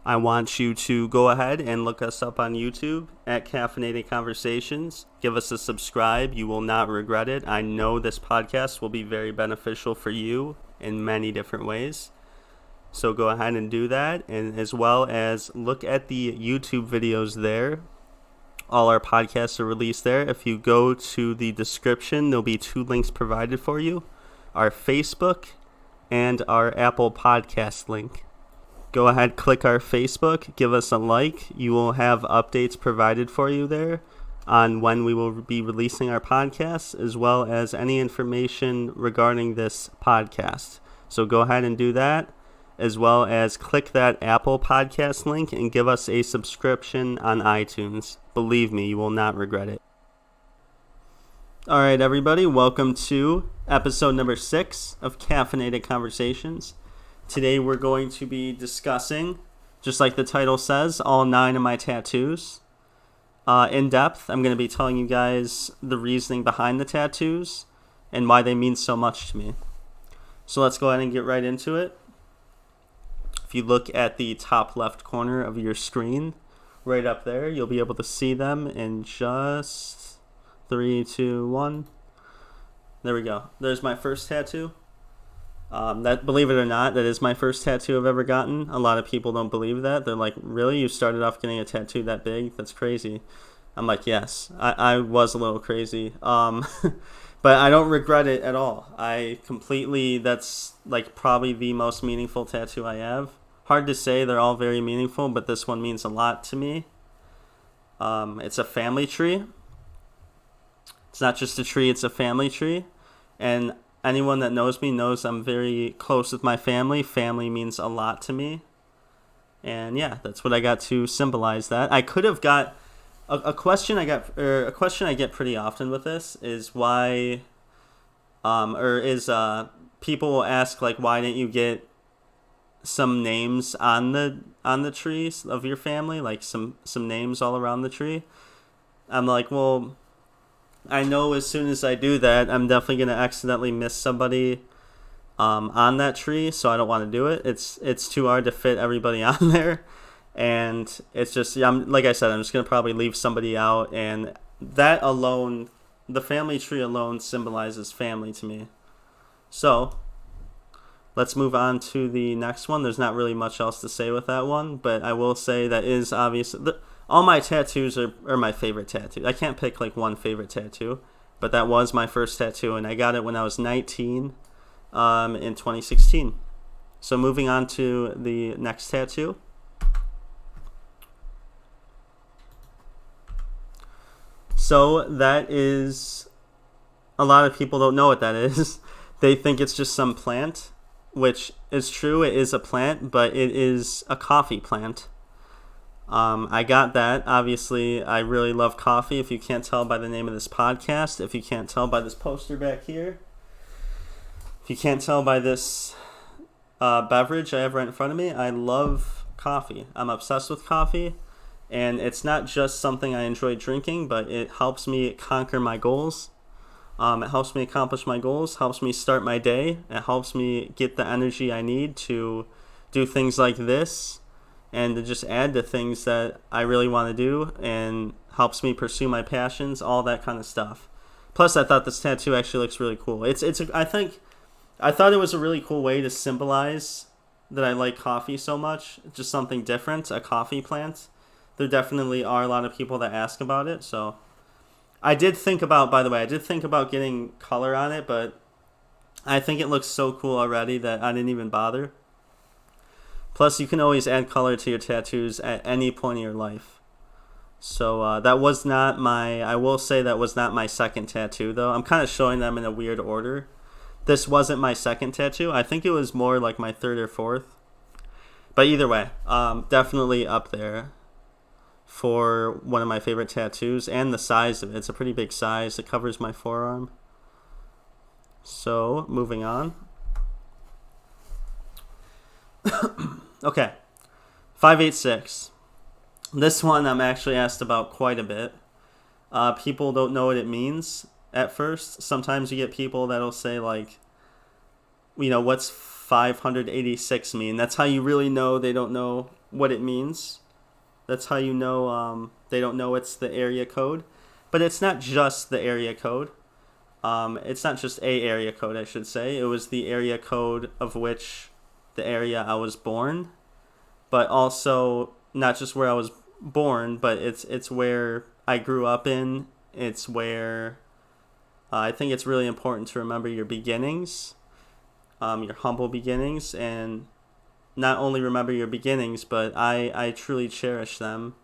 I want you to go ahead and look us up on YouTube at Caffeinated Conversations. Give us a subscribe. You will not regret it. I know this podcast will be very beneficial for you in many different ways. So go ahead and do that, and as well as look at the YouTube videos there. All our podcasts are released there. If you go to the description, there'll be 2 links provided for you. Our Facebook and our Apple Podcast link. Go ahead, click our Facebook, give us a like. You will have updates provided for you there on when we will be releasing our podcasts, as well as any information regarding this podcast. So go ahead and do that, as well as click that Apple Podcast link and give us a subscription on iTunes. Believe me, you will not regret it. All right, everybody, welcome to episode number 6 of Caffeinated Conversations. Today we're going to be discussing, just like the title says, all 9 of my tattoos. In depth, I'm going to be telling you guys the reasoning behind the tattoos and why they mean so much to me. So let's go ahead and get right into it. If you look at the top left corner of your screen, right up there, you'll be able to see them in just 3, 2, 1. There we go. There's my first tattoo. That, believe it or not, that is my first tattoo I've ever gotten. A lot of people don't believe that. They're like, really? You started off getting a tattoo that big? That's crazy. I'm like, yes, I was a little crazy. But I don't regret it at all. That's like probably the most meaningful tattoo I have. Hard to say, they're all very meaningful, but this one means a lot to me. It's a family tree. It's not just a tree, it's a family tree. And anyone that knows me knows I'm very close with my family. Family means a lot to me. And yeah, that's what I got to symbolize that. I could have got a question I get pretty often with this is why people will ask, like, why didn't you get some names on the trees of your family, like some names all around the tree? I'm like, well, I know as soon as I do that, I'm definitely going to accidentally miss somebody on that tree, so I don't want to do it. It's too hard to fit everybody on there, and it's just, like I said, I'm just going to probably leave somebody out, and that alone, the family tree alone symbolizes family to me. So let's move on to the next one. There's not really much else to say with that one, but I will say that is obvious. All my tattoos are my favorite tattoo. I can't pick like one favorite tattoo, but that was my first tattoo, and I got it when I was 19 in 2016. So moving on to the next tattoo. So that is, a lot of people don't know what that is. They think it's just some plant, which is true. It is a plant, but it is a coffee plant. I got that. Obviously, I really love coffee. If you can't tell by the name of this podcast, if you can't tell by this poster back here, if you can't tell by this beverage I have right in front of me, I love coffee. I'm obsessed with coffee, and it's not just something I enjoy drinking, but it helps me conquer my goals. It helps me accomplish my goals, helps me start my day. It helps me get the energy I need to do things like this and to just add to things that I really want to do, and helps me pursue my passions, all that kind of stuff. Plus, I thought this tattoo actually looks really cool. I thought it was a really cool way to symbolize that I like coffee so much. Just something different, a coffee plant. There definitely are a lot of people that ask about it, so I did think about getting color on it, but I think it looks so cool already that I didn't even bother. Plus, you can always add color to your tattoos at any point in your life. So I will say that was not my second tattoo, though. I'm kind of showing them in a weird order. This wasn't my second tattoo. I think it was more like my third or fourth. But either way, definitely up there for one of my favorite tattoos, and the size of it. It's a pretty big size. It covers my forearm. So, moving on. Okay, 586. This one I'm actually asked about quite a bit. People don't know what it means at first. Sometimes you get people that'll say, like, what's 586 mean? That's how you really know they don't know what it means. That's how you know they don't know it's the area code. But it's not just the area code. It's not just a area code, I should say. It was the area code of which the area I was born, but also not just where I was born, but it's where I grew up in. It's where I think it's really important to remember your beginnings, your humble beginnings, and not only remember your beginnings, but I truly cherish them.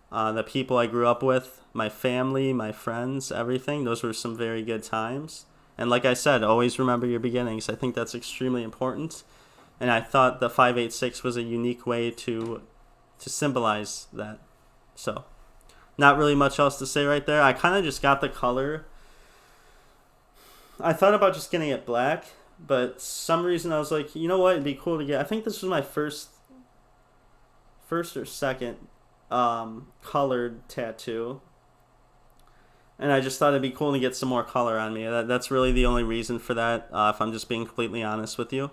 The people I grew up with, my family, my friends, everything, those were some very good times. And like I said, always remember your beginnings. I think that's extremely important. And I thought the 586 was a unique way to symbolize that. So, not really much else to say right there. I kind of just got the color. I thought about just getting it black, but some reason I was like, you know what, it'd be cool to get. I think this was my first or second colored tattoo, and I just thought it'd be cool to get some more color on me. That's really the only reason for that, if I'm just being completely honest with you.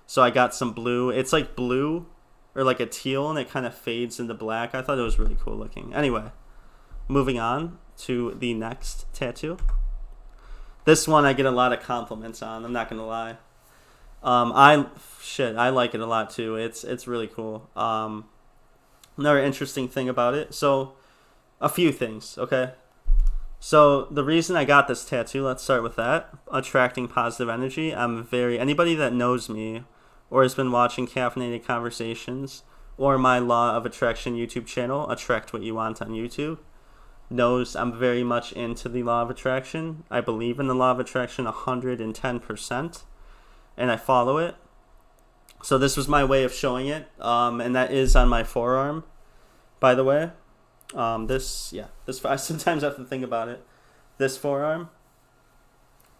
So I got some blue. It's like blue or like a teal, and it kind of fades into black. I thought it was really cool looking. Anyway, moving on to the next tattoo. This one I get a lot of compliments on, I'm not gonna lie. I like it a lot too. It's really cool. Another interesting thing about it. So, a few things, okay? So, the reason I got this tattoo, let's start with that. Attracting positive energy. Anybody that knows me or has been watching Caffeinated Conversations or my Law of Attraction YouTube channel, Attract What You Want on YouTube, knows I'm very much into the Law of Attraction. I believe in the Law of Attraction 110%, and I follow it. So this was my way of showing it, and that is on my forearm, by the way. This I sometimes have to think about it. This forearm,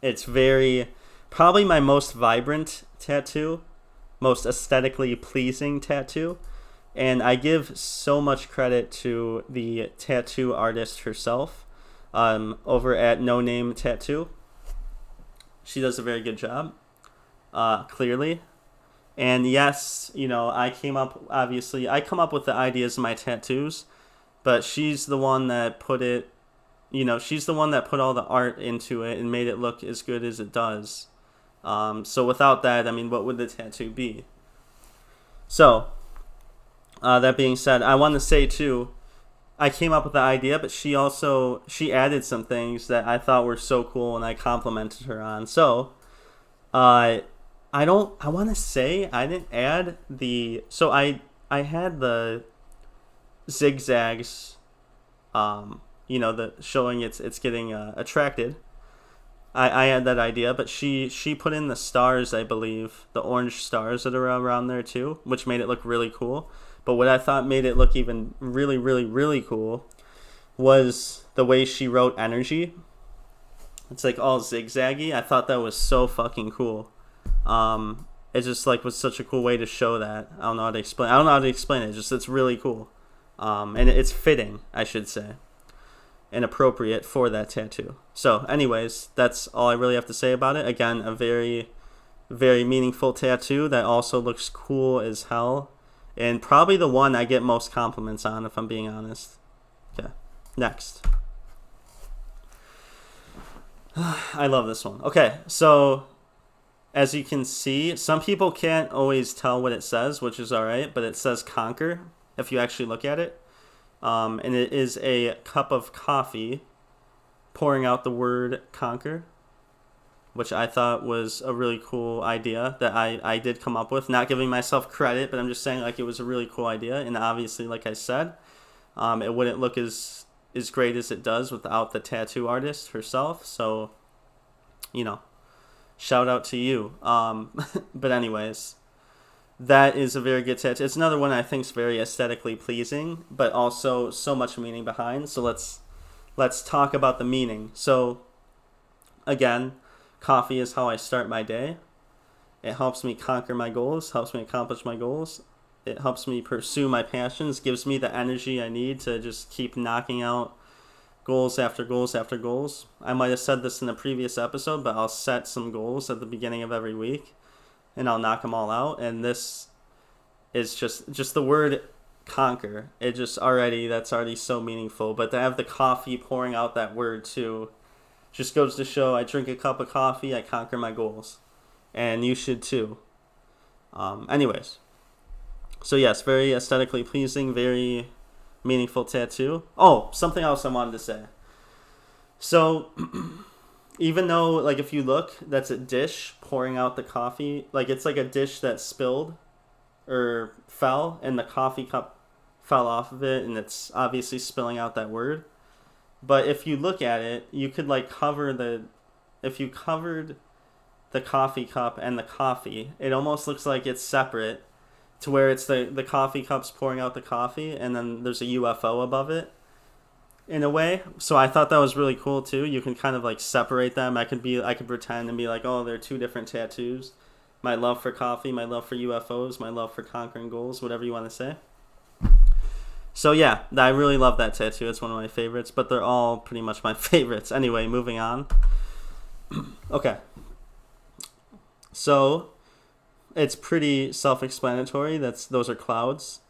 it's probably my most vibrant tattoo, most aesthetically pleasing tattoo, and I give so much credit to the tattoo artist herself, over at No Name Tattoo. She does a very good job, clearly. And yes, I come up with the ideas of my tattoos, but she's the one that put all the art into it and made it look as good as it does. So without that, what would the tattoo be? So, that being said, I want to say too, I came up with the idea, but she added some things that I thought were so cool, and I complimented her on. So, I want to say I didn't add I had the zigzags, the showing it's getting attracted. I had that idea, but she put in the stars, I believe, the orange stars that are around there too, which made it look really cool. But what I thought made it look even really, really, really cool was the way she wrote energy. It's like all zigzaggy. I thought that was so fucking cool. It just was such a cool way to show that. I don't know how to explain it. It's really cool. And it's fitting, I should say, and appropriate for that tattoo. So anyways, that's all I really have to say about it. Again, a very, very meaningful tattoo that also looks cool as hell, and probably the one I get most compliments on, if I'm being honest. Okay, next. I love this one. Okay, so as you can see, some people can't always tell what it says, which is alright, but it says conquer if you actually look at it. And it is a cup of coffee pouring out the word conquer, which I thought was a really cool idea that I did come up with. Not giving myself credit, but I'm just saying it was a really cool idea. And obviously, like I said, it wouldn't look as great as it does without the tattoo artist herself. So, shout out to you. But anyways, that is a very good tattoo. It's another one I think is very aesthetically pleasing, but also so much meaning behind. So let's talk about the meaning. So again, coffee is how I start my day. It helps me conquer my goals, helps me accomplish my goals. It helps me pursue my passions, gives me the energy I need to just keep knocking out goals after goals after goals. I might have said this in a previous episode, but I'll set some goals at the beginning of every week, and I'll knock them all out. And this is just the word conquer. That's already so meaningful. But to have the coffee pouring out that word too, just goes to show I drink a cup of coffee, I conquer my goals. And you should too. Anyways. So yes, very aesthetically pleasing, very meaningful tattoo. Oh, something else I wanted to say. So, even though, like, if you look, that's a dish pouring out the coffee. Like, it's like a dish that spilled or fell, and the coffee cup fell off of it, and it's obviously spilling out that word. But if you look at it, you could, like, if you covered the coffee cup and the coffee, it almost looks like it's separate to where it's the coffee cup's pouring out the coffee, and then there's a UFO above it, in a way. So I thought that was really cool too. You can kind of like separate them. I could pretend and be like, oh, they're two different tattoos. My love for coffee, my love for UFOs, my love for conquering goals, whatever you want to say. So yeah, I really love that tattoo. It's one of my favorites, but they're all pretty much my favorites. Anyway, moving on. Okay. So it's pretty self-explanatory. Those are clouds,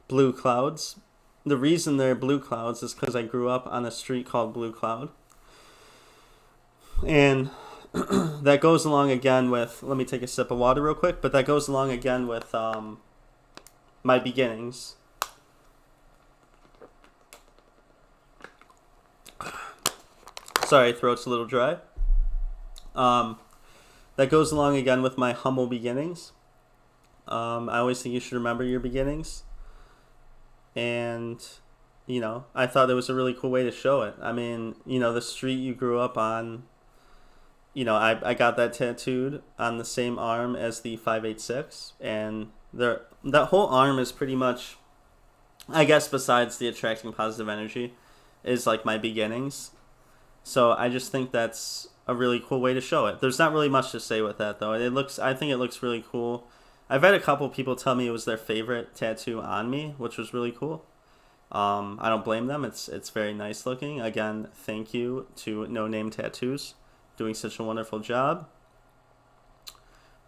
blue clouds. The reason they're blue clouds is because I grew up on a street called Blue Cloud. And that goes along again with, let me take a sip of water real quick, but that goes along again with my beginnings. Sorry, throat's a little dry. That goes along again with my humble beginnings. I always think you should remember your beginnings. And, I thought it was a really cool way to show it. I mean, the street you grew up on, I got that tattooed on the same arm as the 586. And that whole arm is pretty much, I guess besides the attracting positive energy, is like my beginnings. So I just think that's a really cool way to show it. There's not really much to say with that, though. I think it looks really cool. I've had a couple people tell me it was their favorite tattoo on me, which was really cool. I don't blame them. It's very nice looking. Again, thank you to No Name Tattoos, doing such a wonderful job.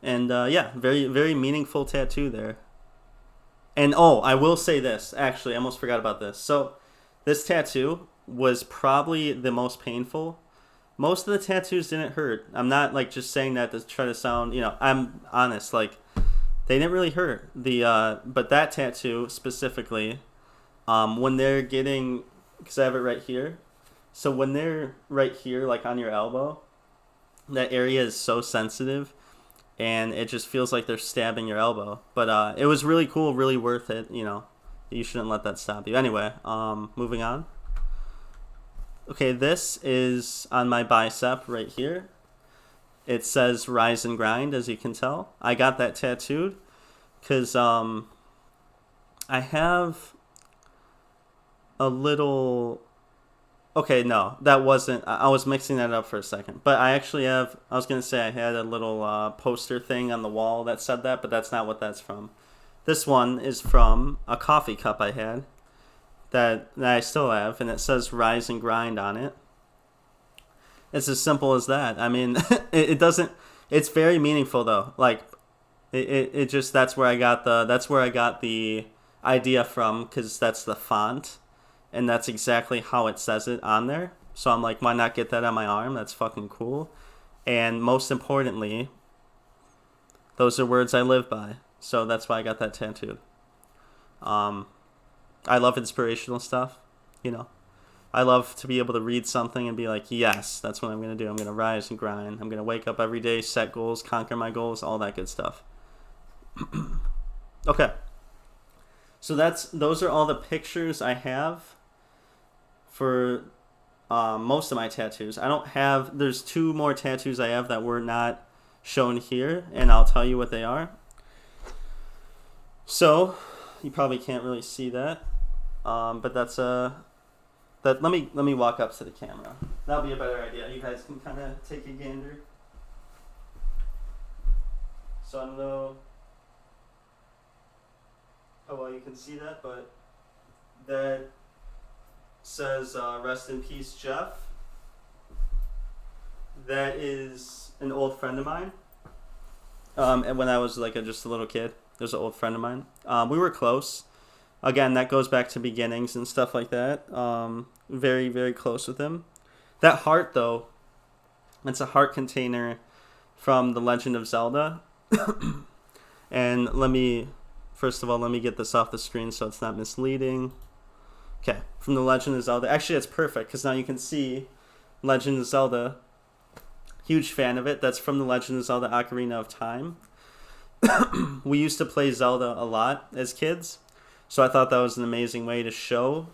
And yeah, very, very meaningful tattoo there. And I will say this. Actually, I almost forgot about this. So this tattoo was probably the most painful. Most of the tattoos didn't hurt. I'm not like just saying that to try to sound, I'm honest. Like, they didn't really hurt. But that tattoo specifically, when they're getting, because I have it right here. So when they're right here, like on your elbow, that area is so sensitive, and it just feels like they're stabbing your elbow. But it was really cool, really worth it. You shouldn't let that stop you. Anyway, moving on. Okay, this is on my bicep right here. It says Rise and Grind, as you can tell. I got that tattooed because I have a little... Okay, no, that wasn't... I was mixing that up for a second. But I actually have... I was going to say I had a little poster thing on the wall that said that, but that's not what that's from. This one is from a coffee cup I had that I still have, and it says Rise and Grind on it. It's as simple as that. I mean, it doesn't... It's very meaningful, though. Like, it just... That's where I got the idea from, because that's the font, and that's exactly how it says it on there. So I'm like, why not get that on my arm? That's fucking cool. And most importantly, those are words I live by. So that's why I got that tattooed. I love inspirational stuff, I love to be able to read something and be like, yes, that's what I'm going to do. I'm going to rise and grind. I'm going to wake up every day, set goals, conquer my goals, all that good stuff. Okay. So those are all the pictures I have for most of my tattoos. There's 2 more tattoos I have that were not shown here, and I'll tell you what they are. So, you probably can't really see that. But let me walk up to the camera. That'll be a better idea. You guys can kind of take a gander. So I don't know how well you can see that, but that says rest in peace, Jeff. That is an old friend of mine. And when I was like just a little kid, there's an old friend of mine. We were close. Again, that goes back to beginnings and stuff like that. Very, very close with him. That heart, though, it's a heart container from The Legend of Zelda. And first of all, let me get this off the screen so it's not misleading. Okay, from The Legend of Zelda. Actually, it's perfect because now you can see Legend of Zelda. Huge fan of it. That's from The Legend of Zelda Ocarina of Time. We used to play Zelda a lot as kids, so I thought that was an amazing way to show,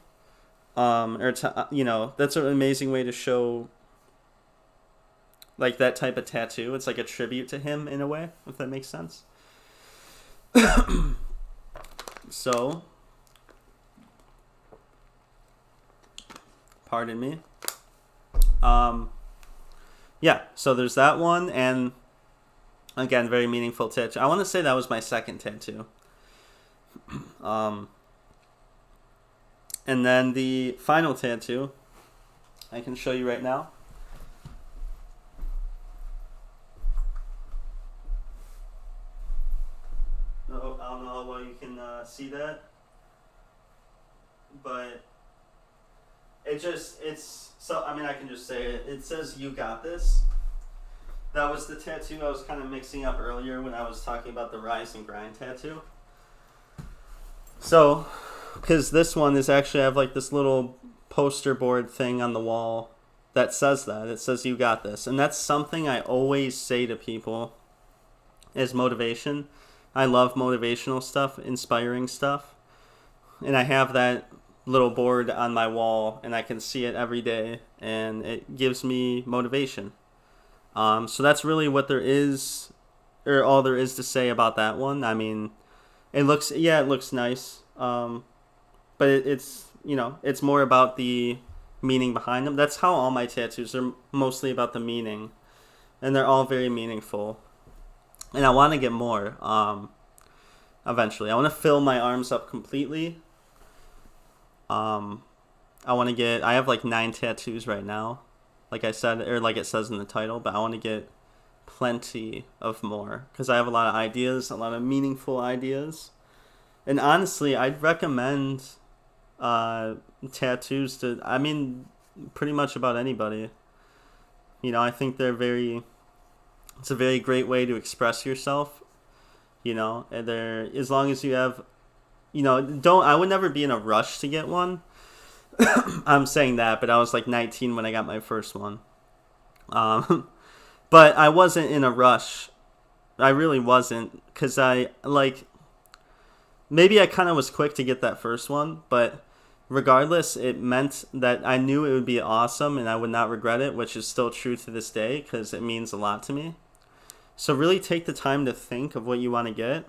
that's an amazing way to show, like, that type of tattoo. It's like a tribute to him in a way, if that makes sense. So, pardon me. Yeah, so there's that one, and again, very meaningful tattoo. I want to say that was my second tattoo. And then the final tattoo, I can show you right now. Oh, I don't know how well you can see that, but I can just say it. It says, "You got this." That was the tattoo I was kind of mixing up earlier when I was talking about the Rise and Grind tattoo. So, because this one is actually, I have like this little poster board thing on the wall that says that. It says, "You got this." And that's something I always say to people as motivation. I love motivational stuff, inspiring stuff. And I have that little board on my wall, and I can see it every day, and it gives me motivation. So that's really what there is, or all there is to say about that one. I mean, it looks nice, but it's more about the meaning behind them. That's how all my tattoos are, mostly about the meaning, and they're all very meaningful. And I want to get more, eventually. I want to fill my arms up completely. I have like 9 tattoos right now, like I said, or like it says in the title, but I want to get plenty of more because I have a lot of ideas, a lot of meaningful ideas. And honestly, I'd recommend tattoos to, pretty much about anybody. I think it's a very great way to express yourself, and as long as you have, I would never be in a rush to get one. I'm saying that, but I was like 19 when I got my first one. But I wasn't in a rush. I really wasn't, because maybe I kind of was quick to get that first one, but regardless, it meant that I knew it would be awesome and I would not regret it, which is still true to this day because it means a lot to me. So really take the time to think of what you want to get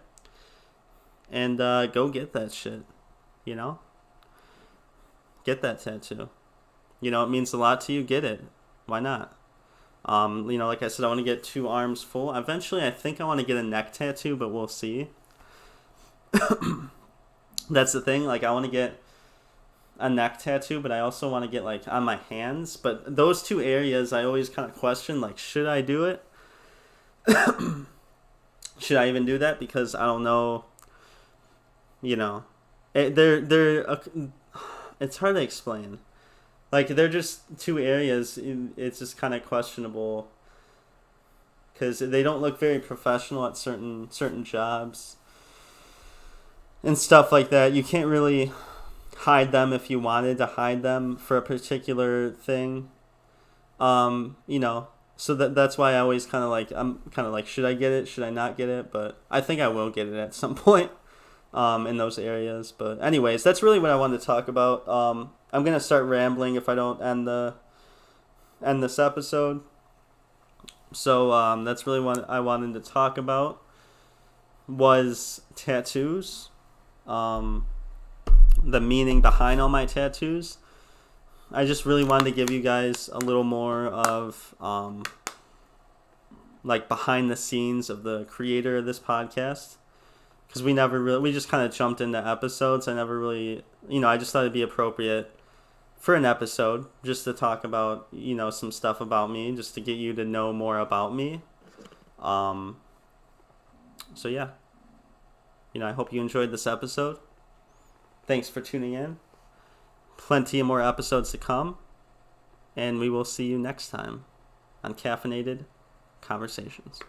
and go get that shit, Get that tattoo. It means a lot to you, get it. Why not? Like I said, I want to get 2 arms full. Eventually, I think I want to get a neck tattoo, but we'll see. That's the thing. Like, I want to get a neck tattoo, but I also want to get, like, on my hands. But those 2 areas, I always kind of question, like, should I do it? Should I even do that? Because I don't know. It's hard to explain. Like, they're just 2 areas. It's just kind of questionable because they don't look very professional at certain jobs and stuff like that. You can't really hide them if you wanted to hide them for a particular thing. So that's why I always I'm kind of like, should I get it? Should I not get it? But I think I will get it at some point. In those areas. But anyways, that's really what I wanted to talk about. I'm going to start rambling if I don't end this episode. So that's really what I wanted to talk about was tattoos. The meaning behind all my tattoos. I just really wanted to give you guys a little more of like behind the scenes of the creator of this podcast. Because we just kind of jumped into episodes. I never really, I just thought it'd be appropriate for an episode just to talk about, some stuff about me, just to get you to know more about me. So yeah, I hope you enjoyed this episode. Thanks for tuning in. Plenty of more episodes to come. And we will see you next time on Caffeinated Conversations.